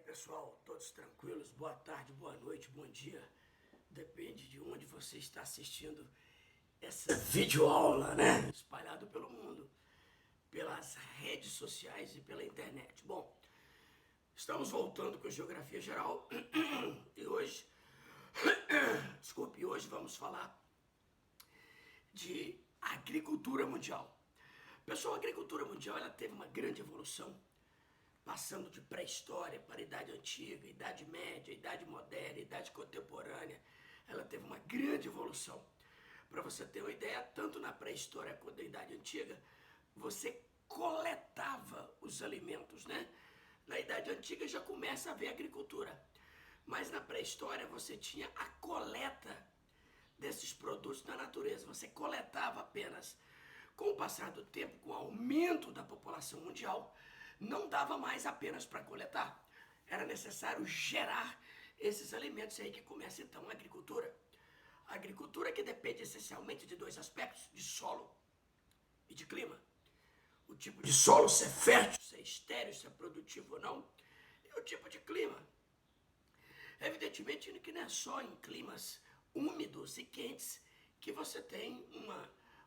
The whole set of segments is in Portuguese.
pessoal, todos tranquilos? Boa tarde, boa noite, bom dia. Depende de onde você está assistindo essa videoaula, né? Espalhado pelo mundo, pelas redes sociais e pela internet. Bom, estamos voltando com a Geografia Geral e hoje, hoje vamos falar de agricultura mundial. Pessoal, a agricultura mundial ela teve uma grande evolução, passando de pré-história para idade antiga, idade média, idade moderna, idade contemporânea. Ela teve uma grande evolução. Para você ter uma ideia, tanto na pré-história quanto na idade antiga, você coletava os alimentos, né? Na idade antiga já começa a haver agricultura, mas na pré-história você tinha a coleta desses produtos da natureza. Você coletava apenas. Com o passar do tempo, com o aumento da população mundial, não dava mais apenas para coletar. Era necessário gerar esses alimentos. Aí que começa então a agricultura. A agricultura que depende essencialmente de dois aspectos, de solo e de clima. O tipo de solo, se é fértil, se é estéril, se é produtivo ou não, e o tipo de clima. Evidentemente que não é só em climas úmidos e quentes que você tem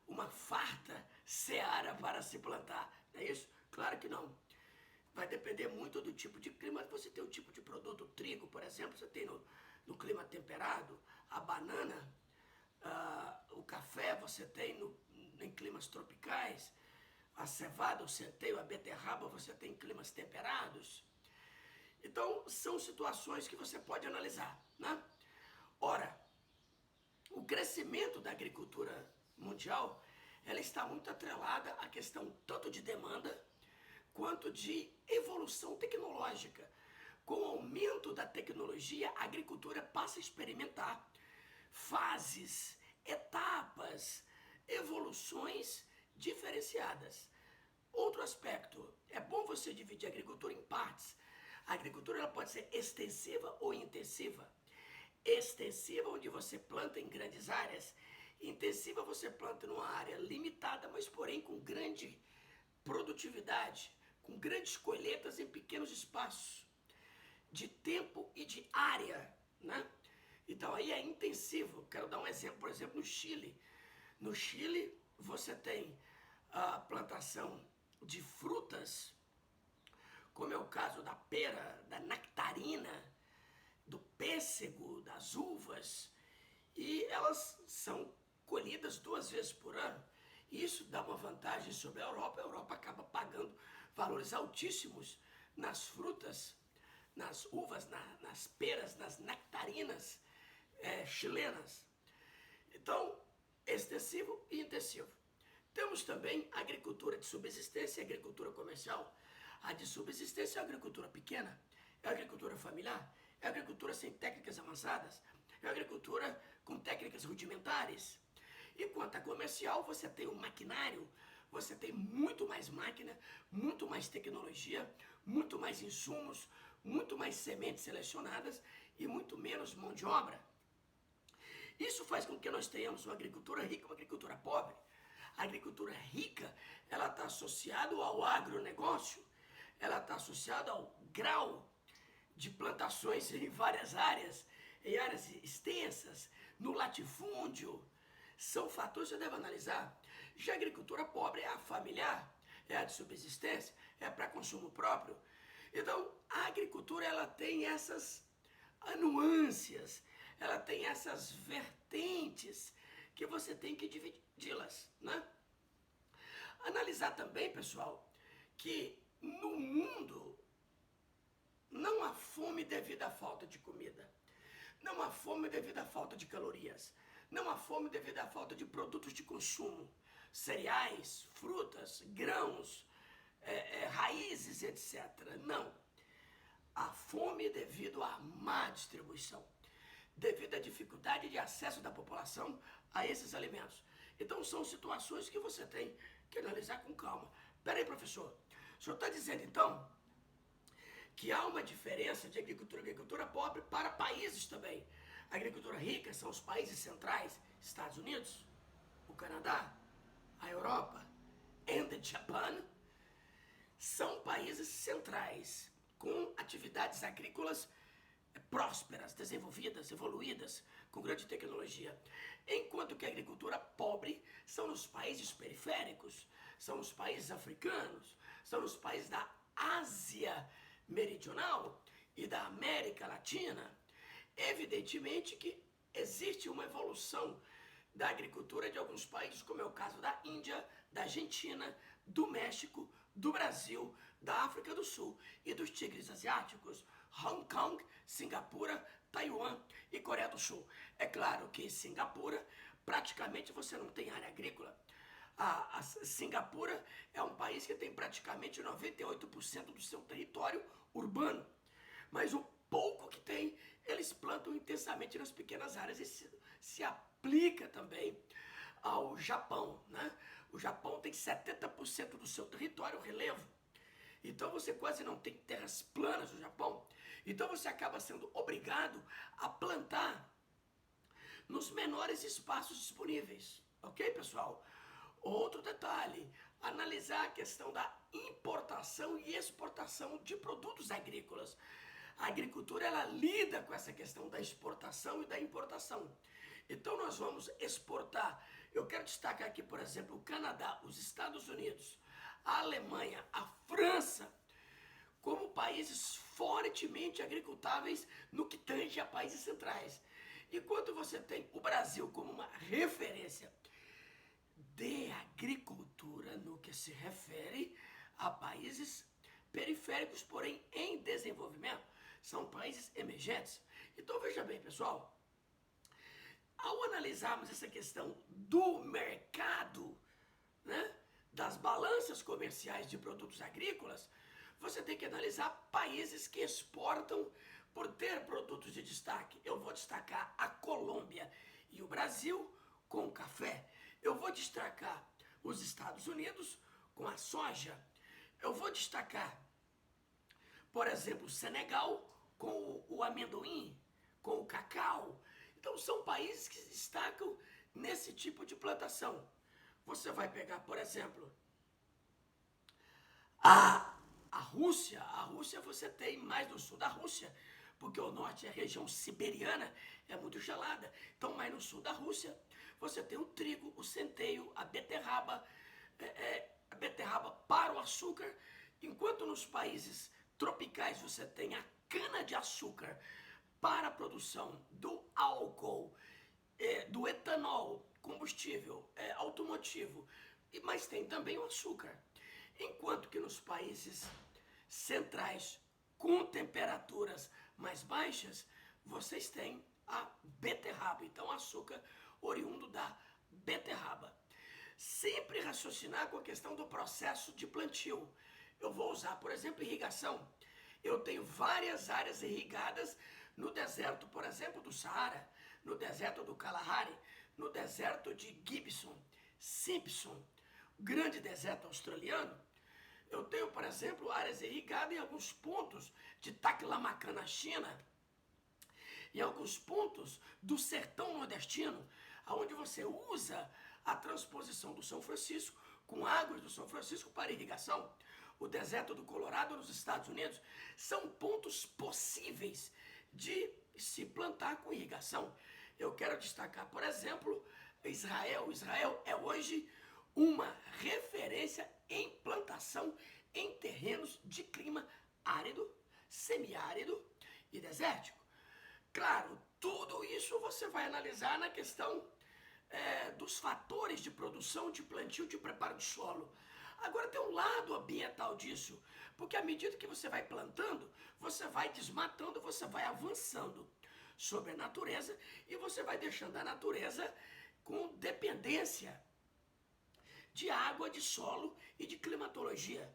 uma farta seara para se plantar. Não é isso? Claro que não. Vai depender muito do tipo de clima. Você tem um tipo de produto, o trigo, por exemplo, você tem no clima temperado, a banana, o café, você tem em climas tropicais, a cevada, o centeio, a beterraba, você tem em climas temperados. Então, são situações que você pode analisar, né? Ora, o crescimento da agricultura mundial, ela está muito atrelada à questão tanto de demanda quanto de evolução tecnológica. Com o aumento da tecnologia, a agricultura passa a experimentar fases, etapas, evoluções diferenciadas. Outro aspecto, é bom você dividir a agricultura em partes. A agricultura ela pode ser extensiva ou intensiva. Extensiva, onde você planta em grandes áreas. Intensiva, você planta numa área limitada, mas porém com grande produtividade, com grandes colheitas em pequenos espaços de tempo e de área, né? Então aí é intensivo. Quero dar um exemplo, por exemplo, no Chile. No Chile, você tem a plantação de frutas, como é o caso da pera, da nectarina, do pêssego, das uvas, e elas são colhidas 2 vezes por ano. Isso dá uma vantagem sobre a Europa. A Europa acaba pagando valores altíssimos nas frutas, nas uvas, nas peras, nas nectarinas chilenas. Então, extensivo e intensivo. Temos também a agricultura de subsistência e agricultura comercial. A de subsistência é a agricultura pequena, é a agricultura familiar, é a agricultura sem técnicas avançadas, é a agricultura com técnicas rudimentares. E quanto à comercial, você tem o maquinário, você tem muito mais máquina, muito mais tecnologia, muito mais insumos, muito mais sementes selecionadas e muito menos mão de obra. Isso faz com que nós tenhamos uma agricultura rica e uma agricultura pobre. A agricultura rica, ela está associada ao agronegócio, ela está associada ao grau de plantações em várias áreas, em áreas extensas, no latifúndio. São fatores que você deve analisar. Já a agricultura pobre é a familiar, é a de subsistência, é para consumo próprio. Então, a agricultura ela tem essas nuances, ela tem essas vertentes que você tem que dividi-las, né? Analisar também, pessoal, que no mundo não há fome devido à falta de comida. Não há fome devido à falta de calorias. Não há fome devido à falta de produtos de consumo. Cereais, frutas, grãos, raízes, etc. Não. Há fome devido à má distribuição, devido à dificuldade de acesso da população a esses alimentos. Então são situações que você tem que analisar com calma. Peraí, professor, o senhor está dizendo então que há uma diferença de agricultura e agricultura pobre para países também. A agricultura rica são os países centrais, Estados Unidos, o Canadá, a Europa and the Japan, são países centrais, com atividades agrícolas prósperas, desenvolvidas, evoluídas, com grande tecnologia. Enquanto que a agricultura pobre são nos países periféricos, são nos países africanos, são nos países da Ásia Meridional e da América Latina. Evidentemente que existe uma evolução da agricultura de alguns países, como é o caso da Índia, da Argentina, do México, do Brasil, da África do Sul e dos tigres asiáticos, Hong Kong, Singapura, Taiwan e Coreia do Sul. É claro que em Singapura, praticamente você não tem área agrícola. A Singapura é um país que tem praticamente 98% do seu território urbano, mas o pouco que tem, eles plantam intensamente nas pequenas áreas. Isso se aplica também ao Japão, né? O Japão tem 70% do seu território relevo. Então você quase não tem terras planas no Japão. Então você acaba sendo obrigado a plantar nos menores espaços disponíveis. Ok, pessoal? Outro detalhe, analisar a questão da importação e exportação de produtos agrícolas. A agricultura, ela lida com essa questão da exportação e da importação. Então nós vamos exportar. Eu quero destacar aqui, por exemplo, o Canadá, os Estados Unidos, a Alemanha, a França, como países fortemente agricultáveis no que tange a países centrais. Enquanto você tem o Brasil como uma referência de agricultura no que se refere a países periféricos, porém em desenvolvimento, são países emergentes. Então veja bem, pessoal, ao analisarmos essa questão do mercado, né, das balanças comerciais de produtos agrícolas, você tem que analisar países que exportam por ter produtos de destaque. Eu vou destacar a Colômbia e o Brasil com o café. Eu vou destacar os Estados Unidos com a soja. Eu vou destacar, por exemplo, o Senegal com o amendoim, com o cacau. Então são países que se destacam nesse tipo de plantação. Você vai pegar, por exemplo, a Rússia. A Rússia você tem mais no sul da Rússia, porque o norte, a região siberiana, é muito gelada. Então, mais no sul da Rússia, você tem o trigo, o centeio, a beterraba para o açúcar, enquanto nos países tropicais você tem a cana-de-açúcar para a produção do álcool, do etanol, combustível automotivo, mas tem também o açúcar. Enquanto que nos países centrais com temperaturas mais baixas, vocês têm a beterraba, então açúcar oriundo da beterraba. Sempre raciocinar com a questão do processo de plantio. Eu vou usar, por exemplo, irrigação. Eu tenho várias áreas irrigadas no deserto, por exemplo, do Saara, no deserto do Kalahari, no deserto de Gibson, Simpson, grande deserto australiano. Eu tenho, por exemplo, áreas irrigadas em alguns pontos de Taklamakan, na China, em alguns pontos do sertão nordestino, onde você usa a transposição do São Francisco com águas do São Francisco para irrigação. O deserto do Colorado nos Estados Unidos são pontos possíveis de se plantar com irrigação. Eu quero destacar, por exemplo, Israel. Israel é hoje uma referência em plantação em terrenos de clima árido, semiárido e desértico. Claro, tudo isso você vai analisar na questão dos fatores de produção, de plantio, de preparo de solo. Agora tem um lado ambiental disso, porque à medida que você vai plantando, você vai desmatando, você vai avançando sobre a natureza e você vai deixando a natureza com dependência de água, de solo e de climatologia.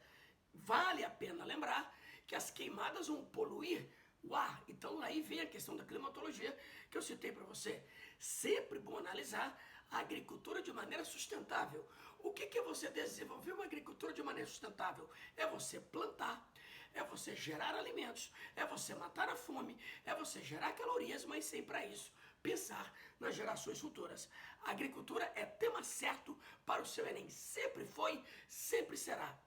Vale a pena lembrar que as queimadas vão poluir o ar. Então aí vem a questão da climatologia que eu citei para você. Sempre bom analisar a agricultura de maneira sustentável. O que é você desenvolver uma agricultura de maneira sustentável? É você plantar, é você gerar alimentos, é você matar a fome, é você gerar calorias, mas sem para isso pensar nas gerações futuras. A agricultura é tema certo para o seu Enem. Sempre foi, sempre será.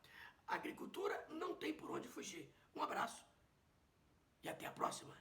A agricultura não tem por onde fugir. Um abraço. e até a próxima.